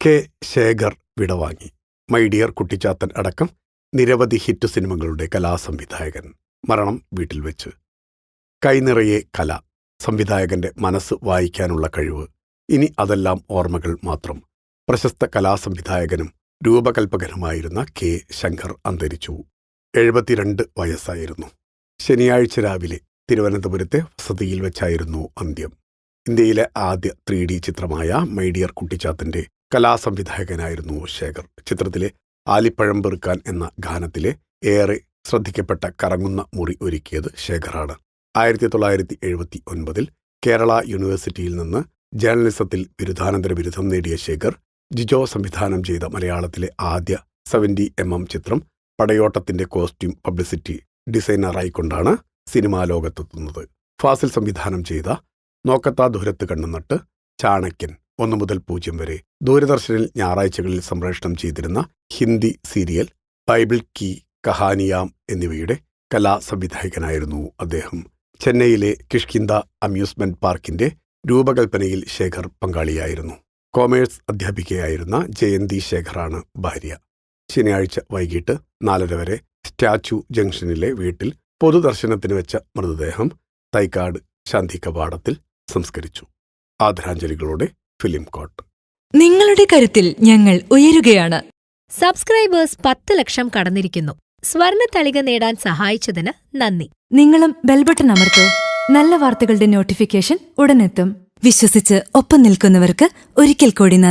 K. Sekhar വിടവാങ്ങി. My dear Kuttichathan അടക്കം നിരവധി ഹിറ്റ് സിനിമകളുടെ കലാസംവിധായകൻ. മരണം വീട്ടിൽ വെച്ച്. കൈനിറയെ കല, സംവിധായകന്റെ മനസ്സ് വായിക്കാനുള്ള കഴിവ്, ഇനി അതെല്ലാം ഓർമ്മകൾ മാത്രം. പ്രശസ്ത കലാസംവിധായകനും രൂപകൽപ്പകനുമായിരുന്ന കെ. ശങ്കർ അന്തരിച്ചു. 72 വയസ്സായിരുന്നു. ശനിയാഴ്ച രാവിലെ തിരുവനന്തപുരത്തെ വസതിയിൽ വെച്ചായിരുന്നു അന്ത്യം. ഇന്ത്യയിലെ ആദ്യ 3D ചിത്രമായ മൈ ഡിയർ കുട്ടിച്ചാത്തന്റെ കലാസംവിധായകനായിരുന്നു ശേഖർ. ചിത്രത്തിലെ ആലിപ്പഴം പെറുക്കാൻ എന്ന ഗാനത്തിലെ ഏറെ ശ്രദ്ധിക്കപ്പെട്ട കറങ്ങുന്ന മുറി ഒരുക്കിയത് ശേഖറാണ്. 1979 കേരള യൂണിവേഴ്സിറ്റിയിൽ നിന്ന് ജേർണലിസത്തിൽ ബിരുദാനന്തര ബിരുദം നേടിയ ശേഖർ ജിജോ സംവിധാനം ചെയ്ത മലയാളത്തിലെ ആദ്യ 70mm ചിത്രം പടയോട്ടത്തിന്റെ കോസ്റ്റ്യൂം പബ്ലിസിറ്റി ഡിസൈനറായിക്കൊണ്ടാണ് സിനിമാ ലോകത്തെത്തുന്നത്. ഫാസിൽ സംവിധാനം ചെയ്ത നോക്കത്താ ദൂരത്ത് കണ്ണുനട്ട്, ചാണക്യൻ, 1 മുതൽ 0 വരെ, ദൂരദർശനിൽ ഞായറാഴ്ചകളിൽ സംപ്രേഷണം ചെയ്തിരുന്ന ഹിന്ദി സീരിയൽ ബൈബിൾ കി കഹാനിയാം എന്നിവയുടെ കലാസംവിധായകനായിരുന്നു അദ്ദേഹം. ചെന്നൈയിലെ കിഷ്കിന്ദ അമ്യൂസ്മെന്റ് പാർക്കിന്റെ രൂപകൽപ്പനയിൽ ശേഖർ പങ്കാളിയായിരുന്നു. കോമേഴ്സ് അധ്യാപികയായിരുന്ന ജയന്തി ശേഖറാണ് ഭാര്യ. ശനിയാഴ്ച വൈകിട്ട് 4:30 വരെ സ്റ്റാച്യു ജംഗ്ഷനിലെ വീട്ടിൽ പൊതുദർശനത്തിന് വെച്ച മൃതദേഹം തൈക്കാട് ശാന്തി കവാടത്തിൽ സംസ്കരിച്ചു. ആദരാഞ്ജലികളോടെ ഫിലിം കോട്ട്. നിങ്ങളുടെ കരുത്തിൽ ഞങ്ങൾ ഉയരുകയാണ്. സബ്സ്ക്രൈബേഴ്സ് 10 ലക്ഷം കടന്നിരിക്കുന്നു. സ്വർണ തളിക നേടാൻ സഹായിച്ചതിന് നന്ദി. നിങ്ങളും ബെൽബട്ടൺ അമർത്തോ. നല്ല വാർത്തകളുടെ നോട്ടിഫിക്കേഷൻ ഉടനെത്തും. വിശ്വസിച്ച് ഒപ്പം നിൽക്കുന്നവർക്ക് ഒരിക്കൽ കൂടി നന്ദി.